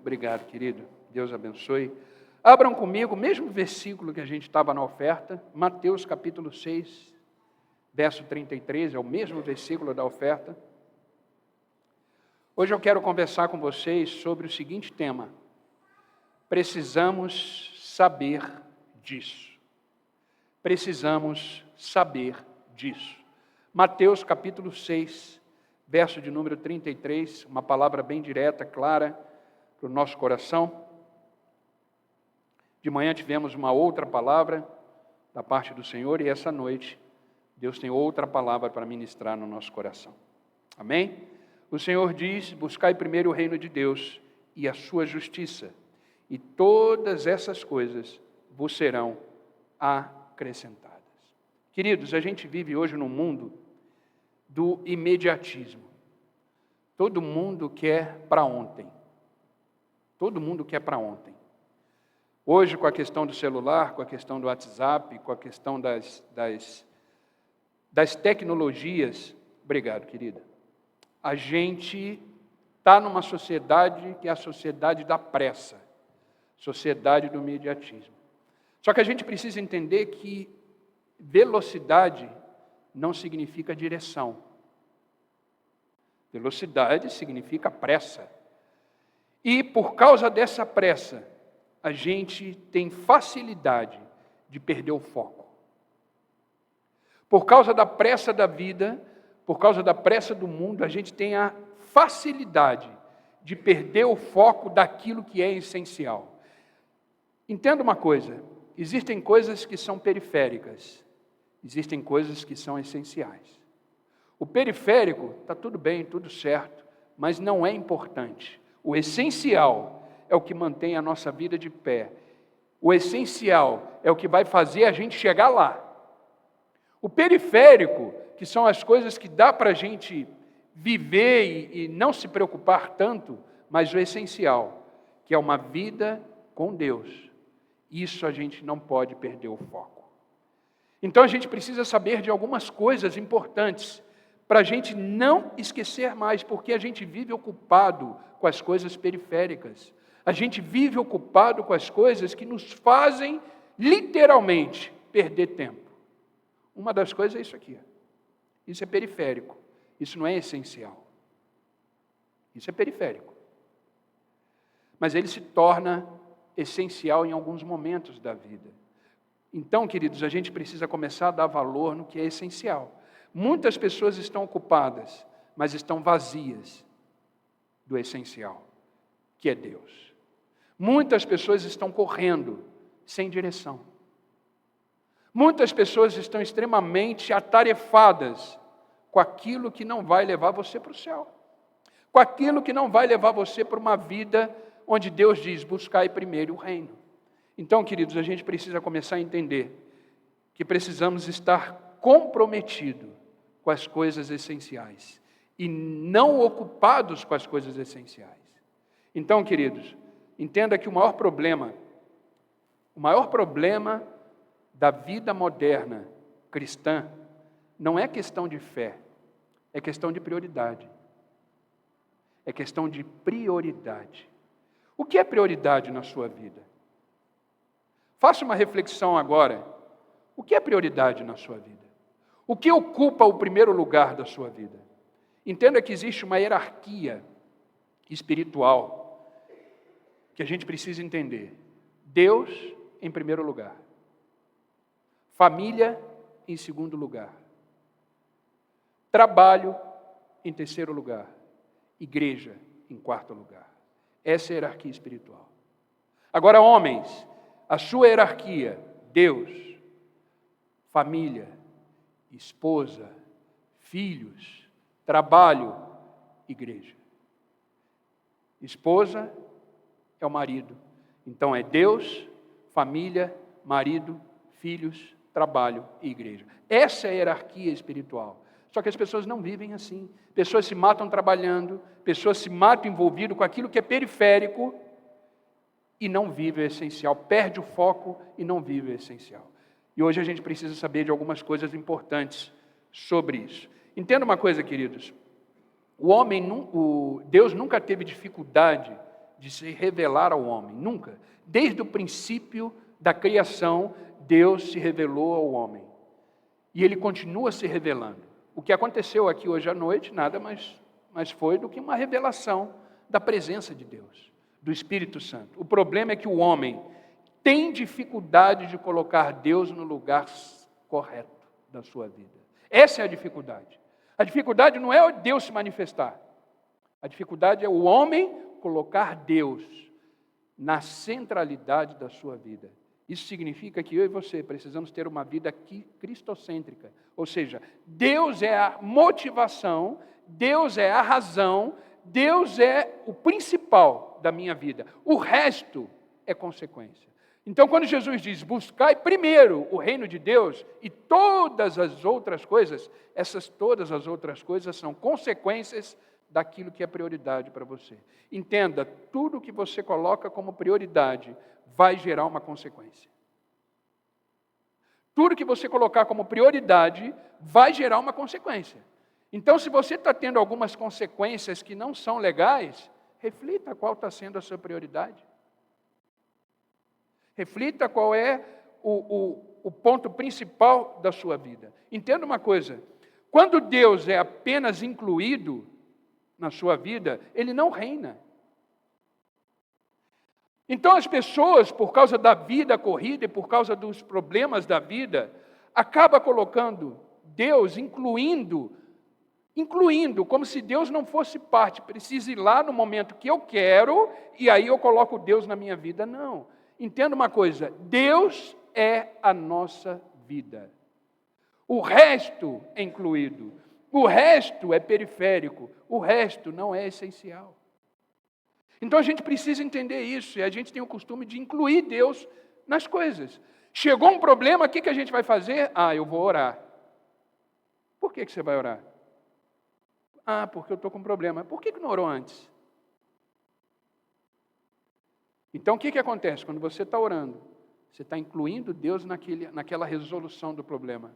Obrigado, querido. Deus abençoe. Abram comigo o mesmo versículo que a gente estava na oferta, Mateus capítulo 6, verso 33, é o mesmo versículo da oferta. Hoje eu quero conversar com vocês sobre o seguinte tema: precisamos saber disso. Precisamos saber disso. Mateus capítulo 6, verso de número 33, uma palavra bem direta, clara, para o nosso coração. De manhã tivemos uma outra palavra da parte do Senhor e essa noite Deus tem outra palavra para ministrar no nosso coração. Amém? O Senhor diz: buscai primeiro o reino de Deus e a sua justiça, e todas essas coisas vos serão acrescentadas. Queridos, a gente vive hoje num mundo do imediatismo. Todo mundo quer para ontem. Todo mundo quer para ontem. Hoje, com a questão do celular, com a questão do WhatsApp, com a questão das tecnologias, obrigado, querida, a gente está numa sociedade que é a sociedade da pressa, sociedade do imediatismo. Só que a gente precisa entender que velocidade não significa direção. Velocidade significa pressa. E por causa dessa pressa, a gente tem facilidade de perder o foco. Por causa da pressa da vida, por causa da pressa do mundo, a gente tem a facilidade de perder o foco daquilo que é essencial. Entenda uma coisa: existem coisas que são periféricas, existem coisas que são essenciais. O periférico está tudo bem, tudo certo, mas não é importante. O essencial é o que mantém a nossa vida de pé. O essencial é o que vai fazer a gente chegar lá. O periférico, que são as coisas que dá para a gente viver e não se preocupar tanto, mas o essencial, que é uma vida com Deus, isso a gente não pode perder o foco. Então a gente precisa saber de algumas coisas importantes para a gente não esquecer mais, porque a gente vive ocupado com as coisas periféricas. A gente vive ocupado com as coisas que nos fazem, literalmente, perder tempo. Uma das coisas é isso aqui. Isso é periférico. Isso não é essencial. Isso é periférico. Mas ele se torna essencial em alguns momentos da vida. Então, queridos, a gente precisa começar a dar valor no que é essencial. Muitas pessoas estão ocupadas, mas estão vazias do essencial, que é Deus. Muitas pessoas estão correndo sem direção. Muitas pessoas estão extremamente atarefadas com aquilo que não vai levar você para o céu. Com aquilo que não vai levar você para uma vida onde Deus diz: buscai primeiro o reino. Então, queridos, a gente precisa começar a entender que precisamos estar comprometidos com as coisas essenciais e não ocupados com as coisas essenciais. Então, queridos, entenda que o maior problema da vida moderna cristã não é questão de fé, é questão de prioridade. É questão de prioridade. O que é prioridade na sua vida? Faça uma reflexão agora. O que é prioridade na sua vida? O que ocupa o primeiro lugar da sua vida? Entenda que existe uma hierarquia espiritual que a gente precisa entender. Deus em primeiro lugar. Família em segundo lugar. Trabalho em terceiro lugar. Igreja em quarto lugar. Essa é a hierarquia espiritual. Agora, homens, a sua hierarquia: Deus, família, esposa, filhos, trabalho, igreja. Esposa é o marido. Então é Deus, família, marido, filhos, trabalho e igreja. Essa é a hierarquia espiritual. Só que as pessoas não vivem assim. Pessoas se matam trabalhando, pessoas se matam envolvidas com aquilo que é periférico e não vivem o essencial. Perde o foco e não vive o essencial. E hoje a gente precisa saber de algumas coisas importantes sobre isso. Entenda uma coisa, queridos. Deus nunca teve dificuldade de se revelar ao homem, nunca. Desde o princípio da criação, Deus se revelou ao homem. E Ele continua se revelando. O que aconteceu aqui hoje à noite, nada mais foi do que uma revelação da presença de Deus, do Espírito Santo. O problema é que o homem tem dificuldade de colocar Deus no lugar correto da sua vida. Essa é a dificuldade. A dificuldade não é Deus se manifestar. A dificuldade é o homem colocar Deus na centralidade da sua vida. Isso significa que eu e você precisamos ter uma vida cristocêntrica. Ou seja, Deus é a motivação, Deus é a razão, Deus é o principal da minha vida. O resto é consequência. Então, quando Jesus diz, buscai primeiro o reino de Deus e todas as outras coisas, todas as outras coisas são consequências daquilo que é prioridade para você. Entenda, tudo que você coloca como prioridade vai gerar uma consequência. Tudo que você colocar como prioridade vai gerar uma consequência. Então, se você está tendo algumas consequências que não são legais, reflita qual está sendo a sua prioridade. Reflita qual é o ponto principal da sua vida. Entenda uma coisa, quando Deus é apenas incluído na sua vida, Ele não reina. Então as pessoas, por causa da vida corrida e por causa dos problemas da vida, acabam colocando Deus, incluindo, como se Deus não fosse parte, precisa ir lá no momento que eu quero, e aí eu coloco Deus na minha vida. Não. Entenda uma coisa, Deus é a nossa vida. O resto é incluído, o resto é periférico, o resto não é essencial. Então a gente precisa entender isso, e a gente tem o costume de incluir Deus nas coisas. Chegou um problema, o que a gente vai fazer? Eu vou orar. Por que você vai orar? Porque eu estou com um problema. Por que não orou antes? Então o que acontece? Quando você está orando, você está incluindo Deus naquela resolução do problema.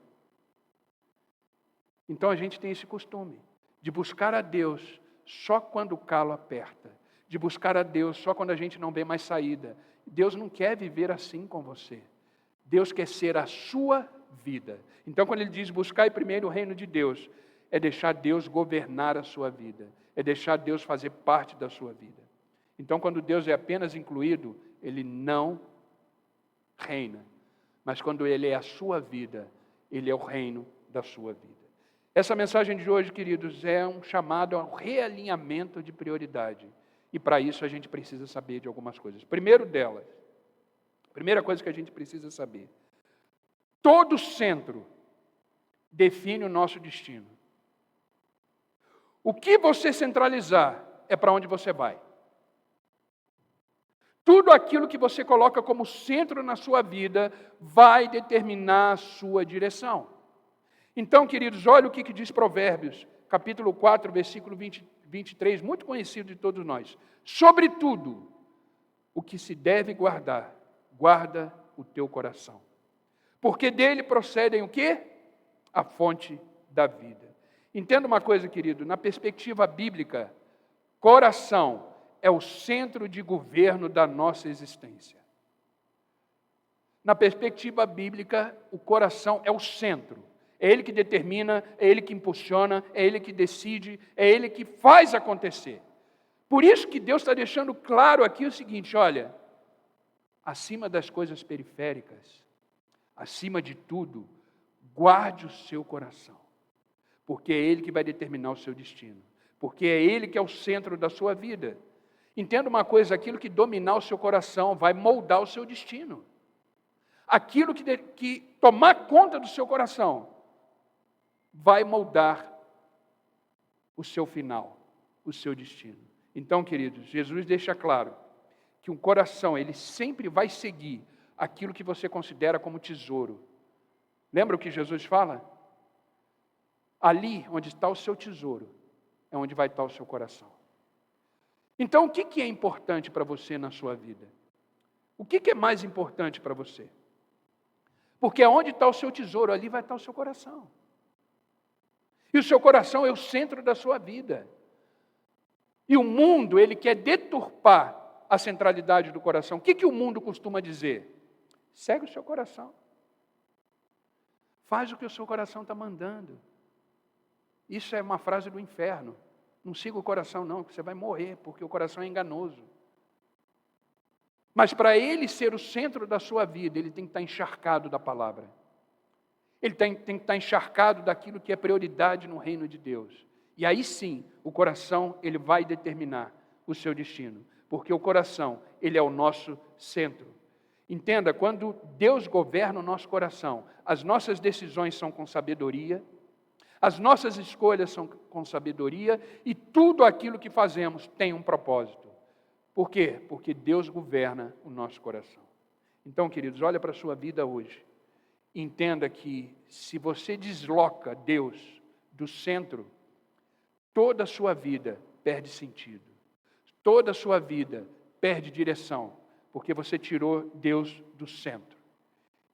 Então a gente tem esse costume de buscar a Deus só quando o calo aperta, de buscar a Deus só quando a gente não vê mais saída. Deus não quer viver assim com você. Deus quer ser a sua vida. Então quando Ele diz buscai primeiro o reino de Deus, é deixar Deus governar a sua vida, é deixar Deus fazer parte da sua vida. Então quando Deus é apenas incluído, Ele não reina. Mas quando Ele é a sua vida, Ele é o reino da sua vida. Essa mensagem de hoje, queridos, é um chamado ao realinhamento de prioridade. E para isso a gente precisa saber de algumas coisas. Primeiro delas, primeira coisa que a gente precisa saber: todo centro define o nosso destino. O que você centralizar é para onde você vai. Tudo aquilo que você coloca como centro na sua vida vai determinar a sua direção. Então, queridos, olha o que diz Provérbios, capítulo 4, versículo 23, muito conhecido de todos nós. Sobretudo, o que se deve guardar, guarda o teu coração. Porque dele procedem o quê? A fonte da vida. Entenda uma coisa, querido, na perspectiva bíblica, coração é o centro de governo da nossa existência. Na perspectiva bíblica, o coração é o centro. É Ele que determina, é Ele que impulsiona, é Ele que decide, é Ele que faz acontecer. Por isso que Deus está deixando claro aqui o seguinte, olha, acima das coisas periféricas, acima de tudo, guarde o seu coração, porque é Ele que vai determinar o seu destino, porque é Ele que é o centro da sua vida. Entenda uma coisa, aquilo que dominar o seu coração vai moldar o seu destino. Aquilo que tomar conta do seu coração vai moldar o seu final, o seu destino. Então, queridos, Jesus deixa claro que um coração, ele sempre vai seguir aquilo que você considera como tesouro. Lembra o que Jesus fala? Ali onde está o seu tesouro, é onde vai estar o seu coração. Então, o que é importante para você na sua vida? O que é mais importante para você? Porque onde está o seu tesouro, ali vai estar o seu coração. E o seu coração é o centro da sua vida. E o mundo, ele quer deturpar a centralidade do coração? O que o mundo costuma dizer? Segue o seu coração. Faz o que o seu coração está mandando. Isso é uma frase do inferno. Não siga o coração não, que você vai morrer, porque o coração é enganoso. Mas para ele ser o centro da sua vida, ele tem que estar encharcado da palavra. Ele tem que estar encharcado daquilo que é prioridade no reino de Deus. E aí sim, o coração, ele vai determinar o seu destino. Porque o coração, ele é o nosso centro. Entenda, quando Deus governa o nosso coração, as nossas decisões são com sabedoria, as nossas escolhas são com sabedoria, e tudo aquilo que fazemos tem um propósito. Por quê? Porque Deus governa o nosso coração. Então, queridos, olha para a sua vida hoje. Entenda que se você desloca Deus do centro, toda a sua vida perde sentido. Toda a sua vida perde direção, porque você tirou Deus do centro.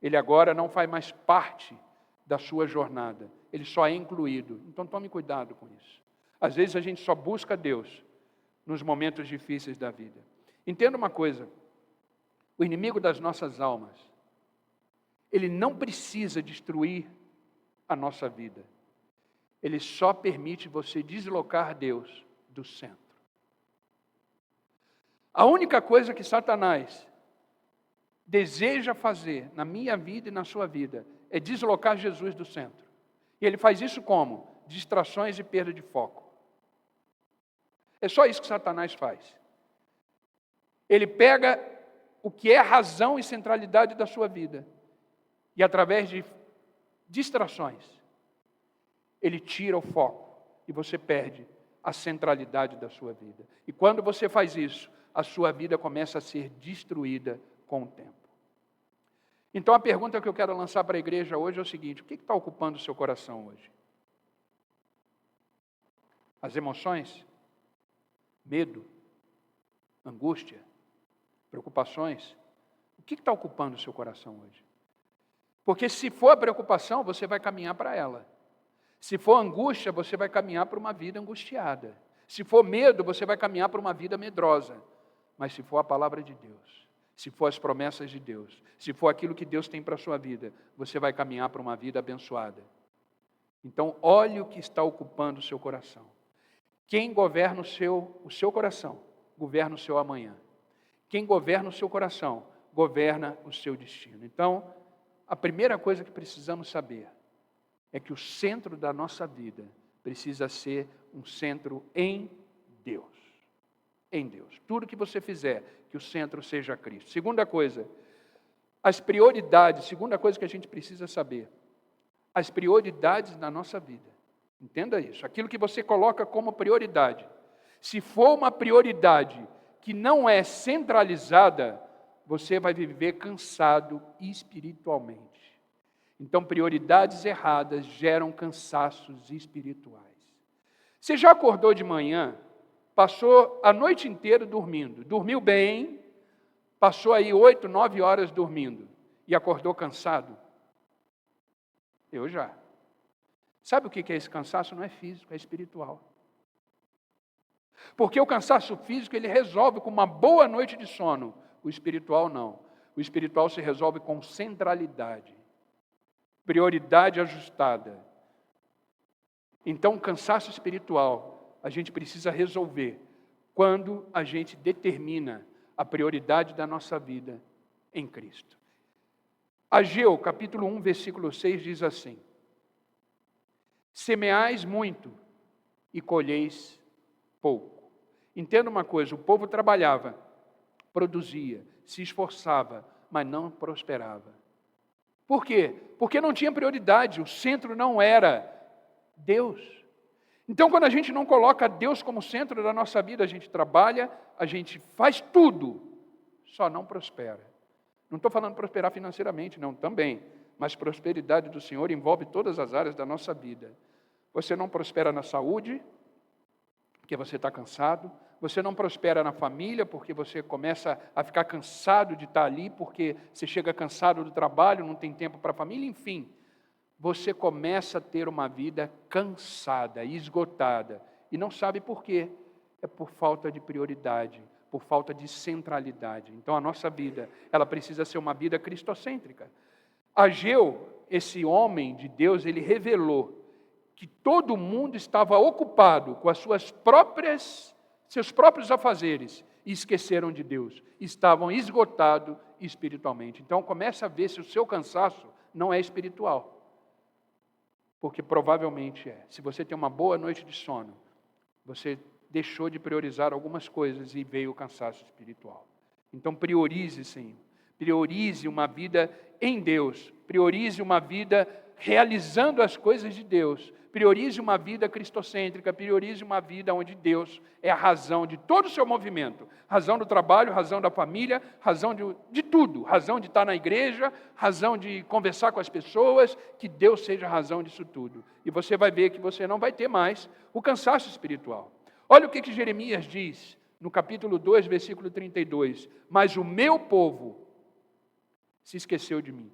Ele agora não faz mais parte da sua jornada, ele só é incluído. Então tome cuidado com isso. Às vezes a gente só busca Deus nos momentos difíceis da vida. Entenda uma coisa, o inimigo das nossas almas, ele não precisa destruir a nossa vida. Ele só permite você deslocar Deus do centro. A única coisa que Satanás deseja fazer na minha vida e na sua vida é deslocar Jesus do centro. E ele faz isso como? Distrações e perda de foco. É só isso que Satanás faz. Ele pega o que é razão e centralidade da sua vida e através de distrações, ele tira o foco e você perde a centralidade da sua vida. E quando você faz isso, a sua vida começa a ser destruída com o tempo. Então a pergunta que eu quero lançar para a igreja hoje é o seguinte: o que está ocupando o seu coração hoje? As emoções? Medo? Angústia? Preocupações? O que está ocupando o seu coração hoje? Porque se for a preocupação, você vai caminhar para ela. Se for angústia, você vai caminhar para uma vida angustiada. Se for medo, você vai caminhar para uma vida medrosa. Mas se for a palavra de Deus, se for as promessas de Deus, se for aquilo que Deus tem para a sua vida, você vai caminhar para uma vida abençoada. Então, olhe o que está ocupando o seu coração. Quem governa o seu coração, governa o seu amanhã. Quem governa o seu coração, governa o seu destino. Então, a primeira coisa que precisamos saber é que o centro da nossa vida precisa ser um centro em Deus. Em Deus. Tudo que você fizer, que o centro seja Cristo. Segunda coisa, as prioridades. Segunda coisa que a gente precisa saber. As prioridades da nossa vida. Entenda isso. Aquilo que você coloca como prioridade. Se for uma prioridade que não é centralizada, você vai viver cansado espiritualmente. Então, prioridades erradas geram cansaços espirituais. Você já acordou de manhã, passou a noite inteira dormindo, dormiu bem, passou aí 8, 9 horas dormindo e acordou cansado? Eu já. Sabe o que é esse cansaço? Não é físico, é espiritual. Porque o cansaço físico, ele resolve com uma boa noite de sono. O espiritual não. O espiritual se resolve com centralidade. Prioridade ajustada. Então, o cansaço espiritual, a gente precisa resolver quando a gente determina a prioridade da nossa vida em Cristo. Ageu, capítulo 1, versículo 6, diz assim: semeais muito e colheis pouco. Entenda uma coisa, o povo trabalhava, produzia, se esforçava, mas não prosperava. Por quê? Porque não tinha prioridade, o centro não era Deus. Então, quando a gente não coloca Deus como centro da nossa vida, a gente trabalha, a gente faz tudo, só não prospera. Não estou falando prosperar financeiramente, não, também. Mas prosperidade do Senhor envolve todas as áreas da nossa vida. Você não prospera na saúde, porque você está cansado. Você não prospera na família, porque você começa a ficar cansado de estar ali, porque você chega cansado do trabalho, não tem tempo para a família, enfim. Você começa a ter uma vida cansada, esgotada, e não sabe por quê. É por falta de prioridade, por falta de centralidade. Então a nossa vida, ela precisa ser uma vida cristocêntrica. Ageu, esse homem de Deus, ele revelou que todo mundo estava ocupado com seus próprios afazeres e esqueceram de Deus. Estavam esgotados espiritualmente. Então comece a ver se o seu cansaço não é espiritual. Porque provavelmente é. Se você tem uma boa noite de sono, você deixou de priorizar algumas coisas e veio o cansaço espiritual. Então priorize, Senhor. Priorize uma vida em Deus. Priorize uma vida realizando as coisas de Deus. Priorize uma vida cristocêntrica. Priorize uma vida onde Deus é a razão de todo o seu movimento. Razão do trabalho, razão da família, razão de tudo. Razão de estar na igreja, razão de conversar com as pessoas. Que Deus seja a razão disso tudo. E você vai ver que você não vai ter mais o cansaço espiritual. Olha o que Jeremias diz no capítulo 2, versículo 32. Mas o meu povo se esqueceu de mim.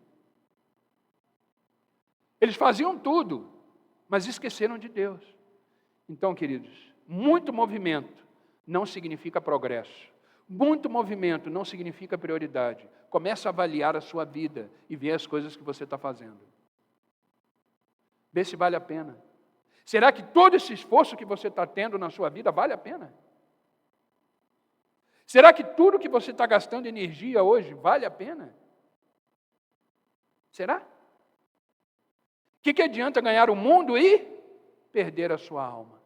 Eles faziam tudo, mas esqueceram de Deus. Então, queridos, muito movimento não significa progresso. Muito movimento não significa prioridade. Comece a avaliar a sua vida e ver as coisas que você está fazendo. Vê se vale a pena. Será que todo esse esforço que você está tendo na sua vida vale a pena? Será que tudo que você está gastando energia hoje vale a pena? Será? O que adianta ganhar o mundo e perder a sua alma?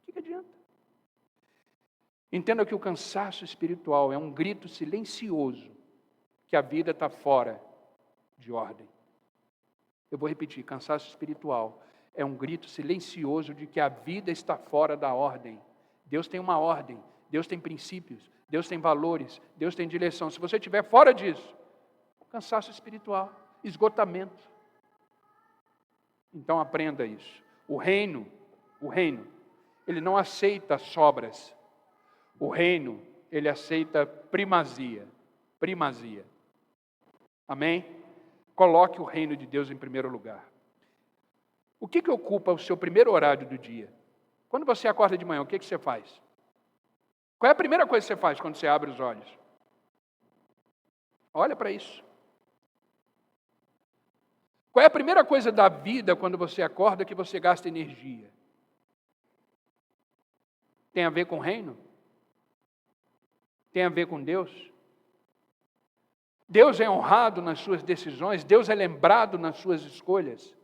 O que adianta? Entenda que o cansaço espiritual é um grito silencioso que a vida está fora de ordem. Eu vou repetir, cansaço espiritual é um grito silencioso de que a vida está fora da ordem. Deus tem uma ordem, Deus tem princípios, Deus tem valores, Deus tem direção. Se você estiver fora disso, cansaço espiritual, esgotamento. Então aprenda isso. O reino, ele não aceita sobras. O reino, ele aceita primazia. Amém? Coloque o reino de Deus em primeiro lugar. O que ocupa o seu primeiro horário do dia? Quando você acorda de manhã, o que você faz? Qual é a primeira coisa que você faz quando você abre os olhos? Olha para isso. Qual é a primeira coisa da vida quando você acorda que você gasta energia? Tem a ver com o reino? Tem a ver com Deus? Deus é honrado nas suas decisões? Deus é lembrado nas suas escolhas?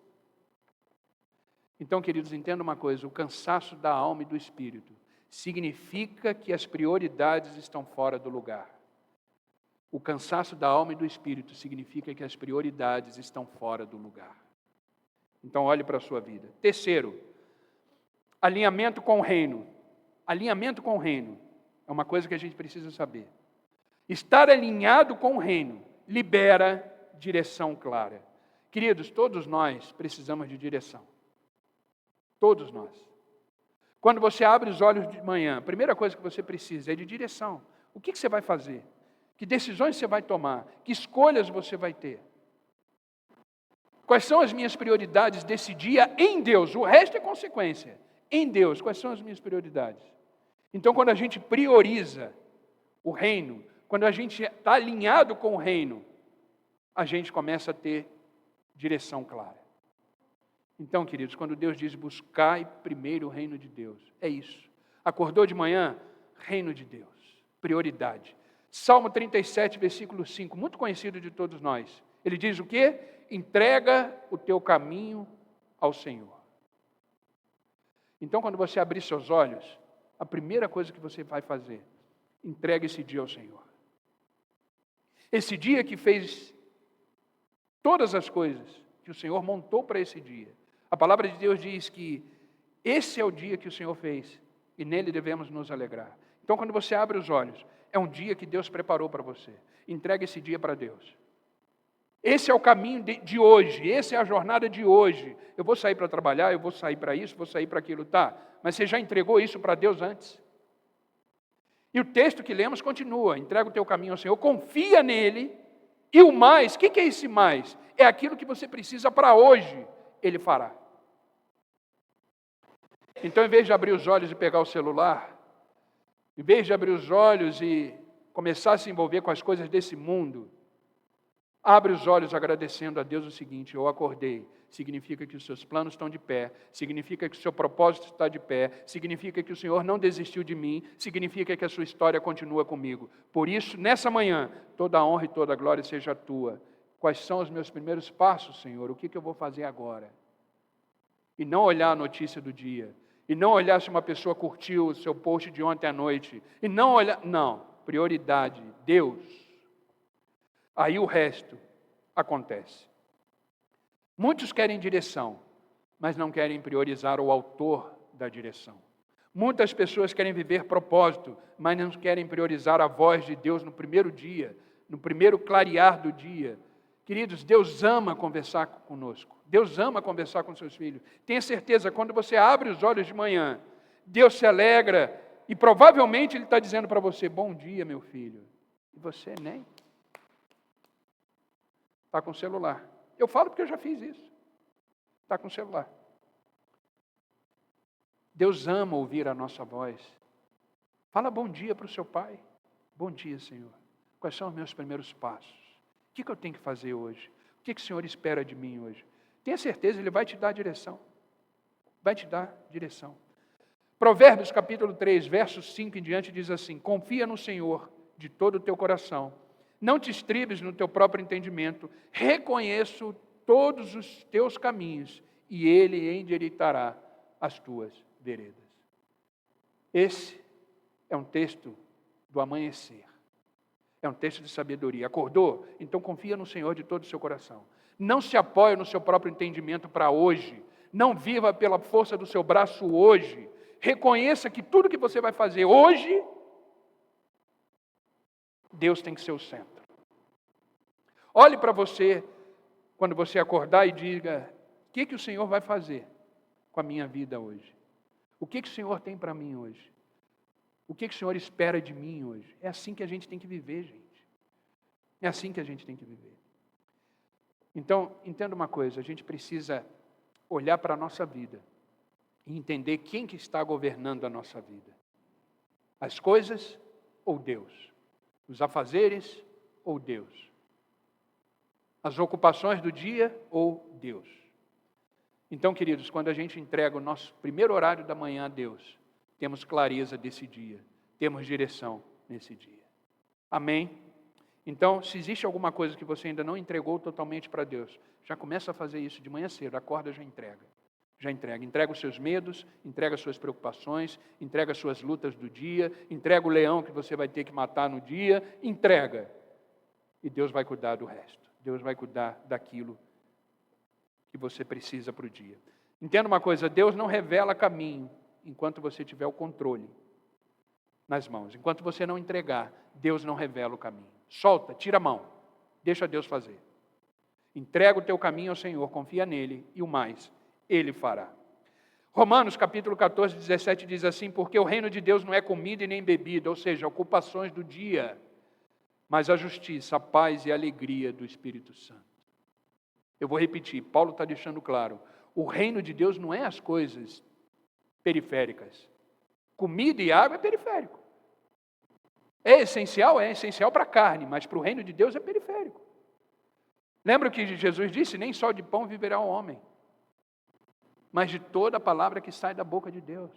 Então, queridos, entenda uma coisa, o cansaço da alma e do espírito significa que as prioridades estão fora do lugar. O cansaço da alma e do espírito significa que as prioridades estão fora do lugar. Então, olhe para a sua vida. Terceiro, alinhamento com o reino. Alinhamento com o reino é uma coisa que a gente precisa saber. Estar alinhado com o reino libera direção clara. Queridos, todos nós precisamos de direção. Todos nós. Quando você abre os olhos de manhã, a primeira coisa que você precisa é de direção. O que você vai fazer? Que decisões você vai tomar? Que escolhas você vai ter? Quais são as minhas prioridades desse dia em Deus? O resto é consequência. Em Deus, quais são as minhas prioridades? Então, quando a gente prioriza o reino, quando a gente está alinhado com o reino, a gente começa a ter direção clara. Então, queridos, quando Deus diz buscai primeiro o reino de Deus, é isso. Acordou de manhã, reino de Deus, prioridade. Salmo 37, versículo 5, muito conhecido de todos nós. Ele diz o quê? Entrega o teu caminho ao Senhor. Então, quando você abrir seus olhos, a primeira coisa que você vai fazer, entrega esse dia ao Senhor. Esse dia que fez todas as coisas que o Senhor montou para esse dia. A palavra de Deus diz que esse é o dia que o Senhor fez e nele devemos nos alegrar. Então, quando você abre os olhos, é um dia que Deus preparou para você. Entrega esse dia para Deus. Esse é o caminho de hoje, essa é a jornada de hoje. Eu vou sair para trabalhar, eu vou sair para isso, vou sair para aquilo, tá? Mas você já entregou isso para Deus antes? E o texto que lemos continua, entrega o teu caminho ao Senhor, confia nele, e o mais, o que é esse mais? É aquilo que você precisa para hoje, Ele fará. Então, em vez de abrir os olhos e pegar o celular, Em vez de abrir os olhos e começar a se envolver com as coisas desse mundo, abre os olhos agradecendo a Deus o seguinte: eu acordei. Significa que os seus planos estão de pé, significa que o seu propósito está de pé, significa que o Senhor não desistiu de mim, significa que a sua história continua comigo. Por isso, nessa manhã, toda a honra e toda a glória seja tua. Quais são os meus primeiros passos, Senhor? O que eu vou fazer agora? E não olhar a notícia do dia, e não olhar se uma pessoa curtiu o seu post de ontem à noite, e não olhar, não, prioridade, Deus. Aí o resto acontece. Muitos querem direção, mas não querem priorizar o autor da direção. Muitas pessoas querem viver propósito, mas não querem priorizar a voz de Deus no primeiro dia, no primeiro clarear do dia. Queridos, Deus ama conversar conosco. Deus ama conversar com seus filhos. Tenha certeza, quando você abre os olhos de manhã, Deus se alegra e provavelmente Ele está dizendo para você: bom dia, meu filho. E você nem está com o celular. Eu falo porque eu já fiz isso. Está com o celular. Deus ama ouvir a nossa voz. Fala bom dia para o seu pai. Bom dia, Senhor. Quais são os meus primeiros passos? O que eu tenho que fazer hoje? O que o Senhor espera de mim hoje? Tenha certeza, Ele vai te dar direção. Vai te dar direção. Provérbios capítulo 3, versos 5 em diante diz assim: confia no Senhor de todo o teu coração. Não te estribes no teu próprio entendimento. Reconheço todos os teus caminhos e Ele endireitará as tuas veredas. Esse é um texto do amanhecer. É um texto de sabedoria. Acordou? Então confia no Senhor de todo o seu coração. Não se apoie no seu próprio entendimento para hoje. Não viva pela força do seu braço hoje. Reconheça que tudo que você vai fazer hoje, Deus tem que ser o centro. Olhe para você quando você acordar e diga: o que o Senhor vai fazer com a minha vida hoje? O que o Senhor tem para mim hoje? O que o Senhor espera de mim hoje? É assim que a gente tem que viver, gente. É assim que a gente tem que viver. Então, entenda uma coisa: a gente precisa olhar para a nossa vida e entender quem que está governando a nossa vida. As coisas ou Deus? Os afazeres ou Deus? As ocupações do dia ou Deus? Então, queridos, quando a gente entrega o nosso primeiro horário da manhã a Deus, temos clareza desse dia, temos direção nesse dia. Amém? Então, se existe alguma coisa que você ainda não entregou totalmente para Deus, já começa a fazer isso de manhã cedo, acorda, já entrega. Já entrega. Entrega os seus medos, entrega as suas preocupações, entrega as suas lutas do dia, entrega o leão que você vai ter que matar no dia, entrega. E Deus vai cuidar do resto. Deus vai cuidar daquilo que você precisa para o dia. Entenda uma coisa: Deus não revela caminho enquanto você tiver o controle nas mãos. Enquanto você não entregar, Deus não revela o caminho. Solta, tira a mão, deixa Deus fazer. Entrega o teu caminho ao Senhor, confia nele e o mais Ele fará. Romanos capítulo 14, 17 diz assim: porque o reino de Deus não é comida e nem bebida, ou seja, ocupações do dia, mas a justiça, a paz e a alegria do Espírito Santo. Eu vou repetir, Paulo está deixando claro: o reino de Deus não é as coisas periféricas. Comida e água é periférico. É essencial para a carne, mas para o reino de Deus é periférico. Lembra o que Jesus disse? Nem só de pão viverá o homem, mas de toda a palavra que sai da boca de Deus.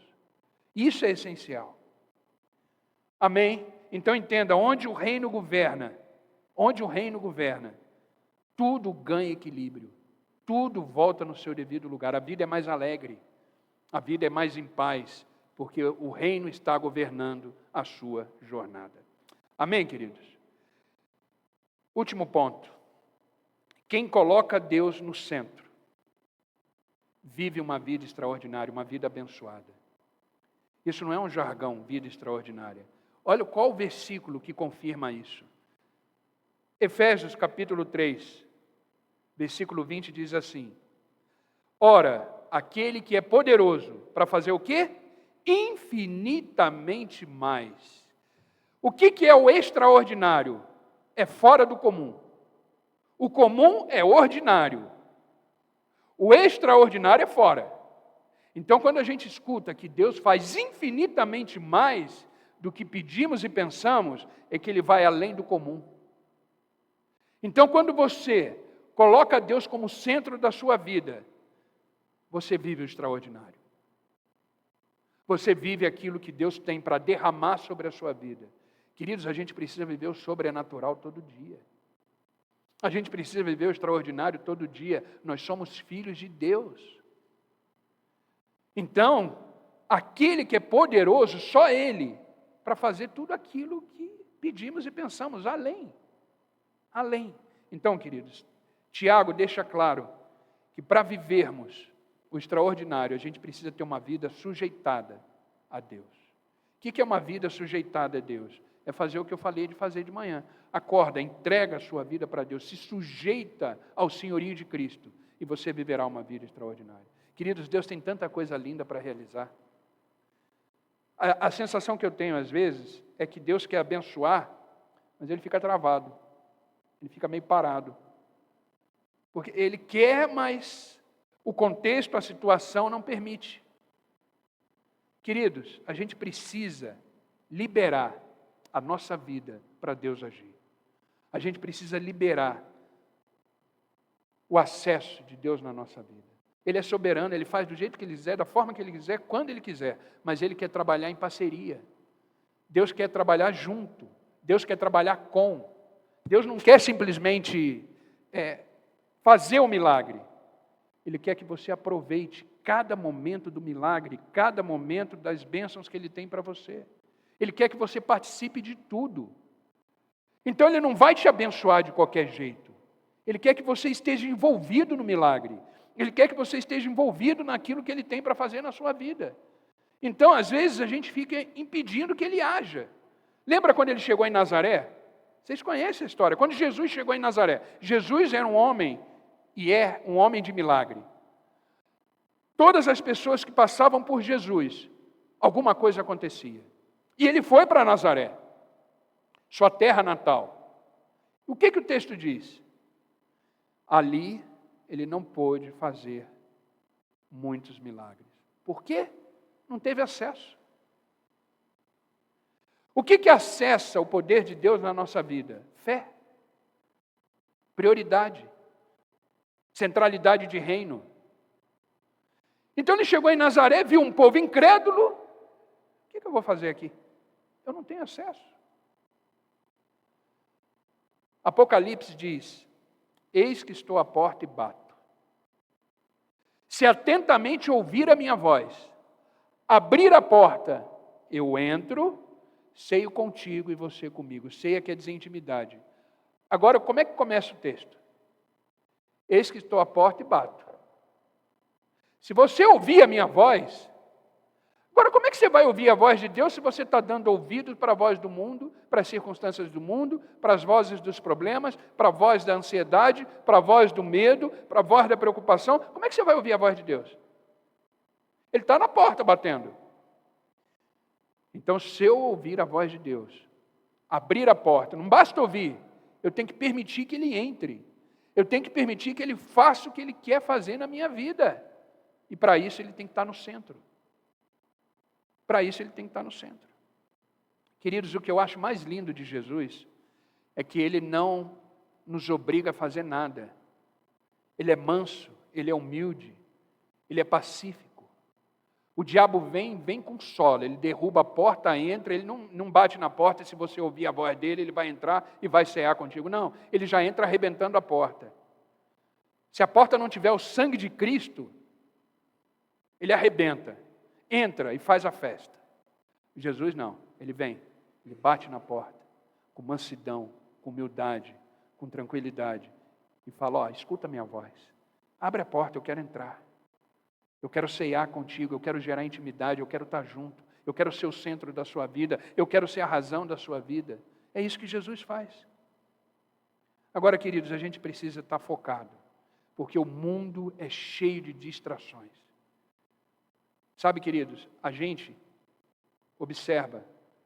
Isso é essencial. Amém? Então entenda, onde o reino governa, tudo ganha equilíbrio, tudo volta no seu devido lugar. A vida é mais alegre, a vida é mais em paz, porque o reino está governando a sua jornada. Amém, queridos? Último ponto. Quem coloca Deus no centro vive uma vida extraordinária, uma vida abençoada. Isso não é um jargão, vida extraordinária. Olha qual o versículo que confirma isso. Efésios capítulo 3, versículo 20 diz assim: ora, aquele que é poderoso para fazer o quê? Infinitamente mais. O que é o extraordinário? É fora do comum. O comum é ordinário. O extraordinário é fora. Então, quando a gente escuta que Deus faz infinitamente mais do que pedimos e pensamos é que Ele vai além do comum. Então, quando você coloca Deus como centro da sua vida, você vive o extraordinário. Você vive aquilo que Deus tem para derramar sobre a sua vida. Queridos, a gente precisa viver o sobrenatural todo dia. A gente precisa viver o extraordinário todo dia. Nós somos filhos de Deus. Então, aquele que é poderoso, só Ele, para fazer tudo aquilo que pedimos e pensamos, além. Então, queridos, Tiago deixa claro que para vivermos o extraordinário, a gente precisa ter uma vida sujeitada a Deus. O que é uma vida sujeitada a Deus? É fazer o que eu falei de fazer de manhã. Acorda, entrega a sua vida para Deus, se sujeita ao senhorio de Cristo e você viverá uma vida extraordinária. Queridos, Deus tem tanta coisa linda para realizar. A sensação que eu tenho às vezes é que Deus quer abençoar, mas Ele fica travado. Ele fica meio parado. Porque Ele quer, mas o contexto, a situação não permite. Queridos, a gente precisa liberar a nossa vida para Deus agir. A gente precisa liberar o acesso de Deus na nossa vida. Ele é soberano, Ele faz do jeito que Ele quiser, da forma que Ele quiser, quando Ele quiser. Mas Ele quer trabalhar em parceria. Deus quer trabalhar junto. Deus quer trabalhar com. Deus não quer simplesmente fazer o milagre. Ele quer que você aproveite cada momento do milagre, cada momento das bênçãos que Ele tem para você. Ele quer que você participe de tudo. Então Ele não vai te abençoar de qualquer jeito. Ele quer que você esteja envolvido no milagre. Ele quer que você esteja envolvido naquilo que Ele tem para fazer na sua vida. Então, às vezes, a gente fica impedindo que Ele haja. Lembra quando Ele chegou em Nazaré? Vocês conhecem a história. Quando Jesus chegou em Nazaré, Jesus era um homem, e é um homem de milagre. Todas as pessoas que passavam por Jesus, alguma coisa acontecia. E Ele foi para Nazaré, sua terra natal. O que o texto diz? Ali, Ele não pôde fazer muitos milagres. Por quê? Não teve acesso. O que acessa o poder de Deus na nossa vida? Fé, prioridade, centralidade de reino. Então Ele chegou em Nazaré, viu um povo incrédulo. O que eu vou fazer aqui? Eu não tenho acesso. Apocalipse diz: eis que estou à porta e bato. Se atentamente ouvir a minha voz, abrir a porta, eu entro, ceio contigo e você comigo. Ceia quer dizer intimidade. Agora, como é que começa o texto? Eis que estou à porta e bato. Se você ouvir a minha voz... Agora, como é que você vai ouvir a voz de Deus se você está dando ouvidos para a voz do mundo, para as circunstâncias do mundo, para as vozes dos problemas, para a voz da ansiedade, para a voz do medo, para a voz da preocupação? Como é que você vai ouvir a voz de Deus? Ele está na porta batendo. Então, se eu ouvir a voz de Deus, abrir a porta, não basta ouvir, eu tenho que permitir que Ele entre. Eu tenho que permitir que Ele faça o que Ele quer fazer na minha vida. E para isso Ele tem que estar no centro. Para isso Ele tem que estar no centro. Queridos, o que eu acho mais lindo de Jesus é que Ele não nos obriga a fazer nada. Ele é manso, Ele é humilde, Ele é pacífico. O diabo vem com sola, ele derruba a porta, entra, ele não bate na porta e se você ouvir a voz dele, ele vai entrar e vai cear contigo. Não, ele já entra arrebentando a porta. Se a porta não tiver o sangue de Cristo, ele arrebenta, entra e faz a festa. Jesus não, ele vem, ele bate na porta, com mansidão, com humildade, com tranquilidade, e fala: escuta a minha voz, abre a porta, eu quero entrar. Eu quero ceiar contigo, eu quero gerar intimidade, eu quero estar junto, eu quero ser o centro da sua vida, eu quero ser a razão da sua vida. É isso que Jesus faz. Agora, queridos, a gente precisa estar focado, porque o mundo é cheio de distrações. Sabe, queridos, a gente observa,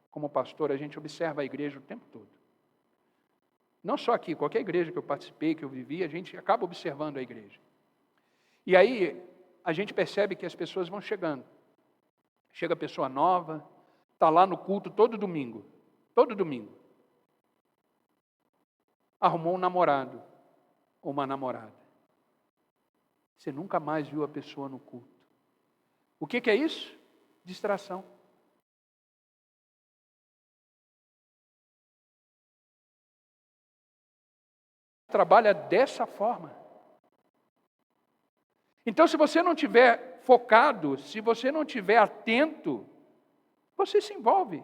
como pastor, a gente observa a igreja o tempo todo. Não só aqui, qualquer igreja que eu participei, que eu vivi, a gente acaba observando a igreja. E aí, a gente percebe que as pessoas vão chegando. Chega pessoa nova, está lá no culto todo domingo. Todo domingo. Arrumou um namorado ou uma namorada. Você nunca mais viu a pessoa no culto. O que é isso? Distração. Trabalha dessa forma. Então, se você não estiver focado, se você não estiver atento, você se envolve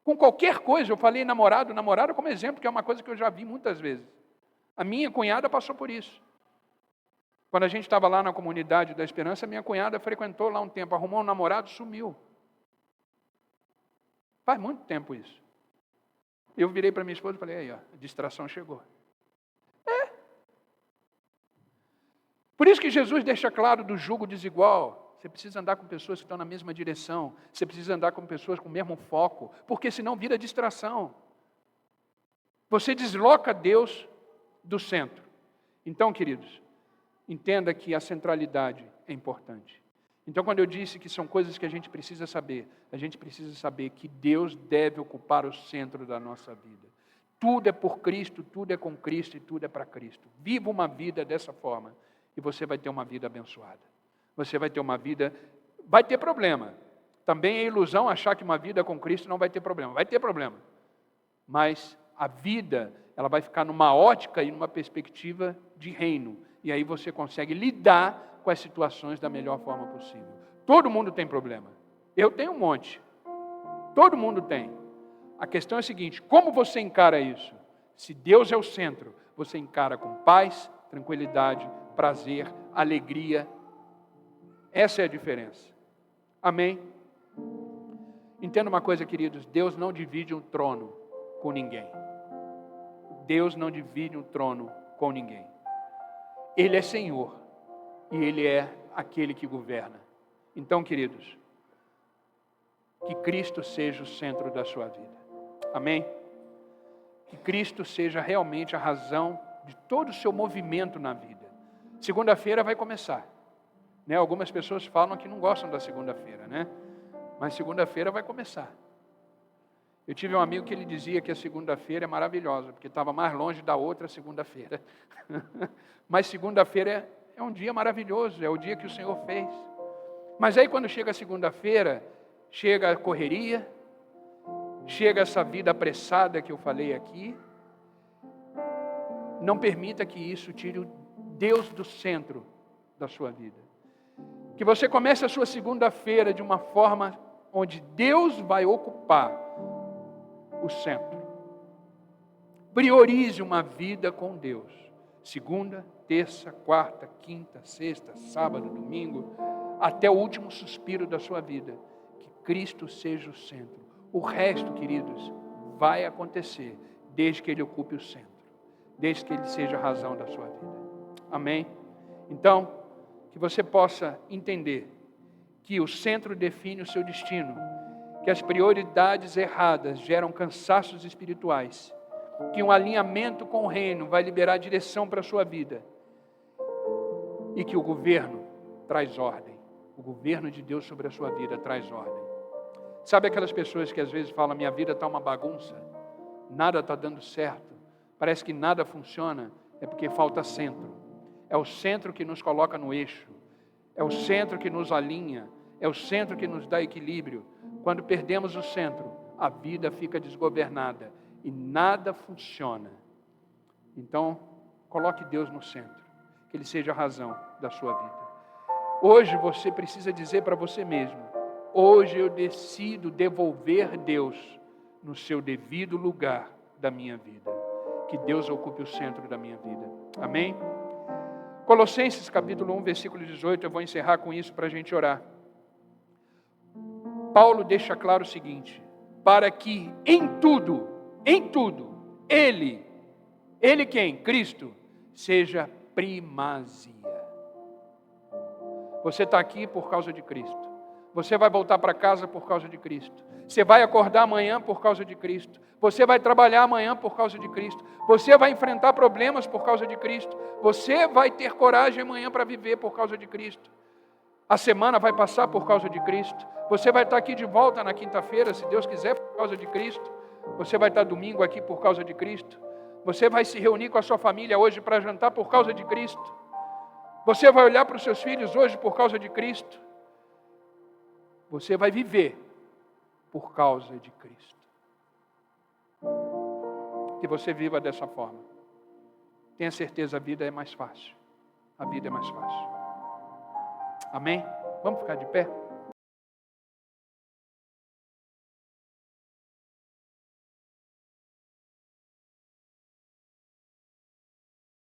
com qualquer coisa. Eu falei namorado como exemplo, que é uma coisa que eu já vi muitas vezes. A minha cunhada passou por isso. Quando a gente estava lá na comunidade da Esperança, minha cunhada frequentou lá um tempo, arrumou um namorado, sumiu. Faz muito tempo isso. Eu virei para minha esposa e falei, aí ó, a distração chegou. Por isso que Jesus deixa claro do jugo desigual. Você precisa andar com pessoas que estão na mesma direção. Você precisa andar com pessoas com o mesmo foco. Porque senão vira distração. Você desloca Deus do centro. Então, queridos, entenda que a centralidade é importante. Então, quando eu disse que são coisas que a gente precisa saber que Deus deve ocupar o centro da nossa vida. Tudo é por Cristo, tudo é com Cristo e tudo é para Cristo. Viva uma vida dessa forma. E você vai ter uma vida abençoada. Você vai ter uma vida... Vai ter problema. Também é ilusão achar que uma vida com Cristo não vai ter problema. Vai ter problema. Mas a vida, ela vai ficar numa ótica e numa perspectiva de reino. E aí você consegue lidar com as situações da melhor forma possível. Todo mundo tem problema. Eu tenho um monte. Todo mundo tem. A questão é a seguinte, como você encara isso? Se Deus é o centro, você encara com paz, tranquilidade, prazer, alegria. Essa é a diferença. Amém? Entenda uma coisa, queridos. Deus não divide um trono com ninguém. Deus não divide um trono com ninguém. Ele é Senhor. E Ele é aquele que governa. Então, queridos, que Cristo seja o centro da sua vida. Amém? Que Cristo seja realmente a razão de todo o seu movimento na vida. Segunda-feira vai começar. Né? Algumas pessoas falam que não gostam da segunda-feira, né? Mas segunda-feira vai começar. Eu tive um amigo que ele dizia que a segunda-feira é maravilhosa, porque estava mais longe da outra segunda-feira. Mas segunda-feira é um dia maravilhoso, é o dia que o Senhor fez. Mas aí quando chega a segunda-feira, chega a correria, chega essa vida apressada que eu falei aqui. Não permita que isso tire o Deus do centro da sua vida. Que você comece a sua segunda-feira de uma forma onde Deus vai ocupar o centro. Priorize uma vida com Deus. Segunda, terça, quarta, quinta, sexta, sábado, domingo, até o último suspiro da sua vida. Que Cristo seja o centro. O resto, queridos, vai acontecer desde que Ele ocupe o centro. Desde que Ele seja a razão da sua vida. Amém? Então, que você possa entender que o centro define o seu destino, que as prioridades erradas geram cansaços espirituais, que um alinhamento com o reino vai liberar direção para a sua vida e que o governo traz ordem. O governo de Deus sobre a sua vida traz ordem. Sabe aquelas pessoas que às vezes falam, minha vida está uma bagunça, nada está dando certo, parece que nada funciona, é porque falta centro. É o centro que nos coloca no eixo, é o centro que nos alinha, é o centro que nos dá equilíbrio. Quando perdemos o centro, a vida fica desgovernada e nada funciona. Então, coloque Deus no centro, que Ele seja a razão da sua vida. Hoje você precisa dizer para você mesmo, hoje eu decido devolver Deus no seu devido lugar da minha vida. Que Deus ocupe o centro da minha vida. Amém? Colossenses capítulo 1, versículo 18, eu vou encerrar com isso para a gente orar. Paulo deixa claro o seguinte, para que em tudo, Ele quem? Cristo, seja primazia. Você está aqui por causa de Cristo. Você vai voltar para casa por causa de Cristo. Você vai acordar amanhã por causa de Cristo. Você vai trabalhar amanhã por causa de Cristo. Você vai enfrentar problemas por causa de Cristo. Você vai ter coragem amanhã para viver por causa de Cristo. A semana vai passar por causa de Cristo. Você vai estar aqui de volta na quinta-feira, se Deus quiser, por causa de Cristo. Você vai estar domingo aqui por causa de Cristo. Você vai se reunir com a sua família hoje para jantar por causa de Cristo. Você vai olhar para os seus filhos hoje por causa de Cristo. Você vai viver por causa de Cristo. Que você viva dessa forma. Tenha certeza, a vida é mais fácil. A vida é mais fácil. Amém? Vamos ficar de pé?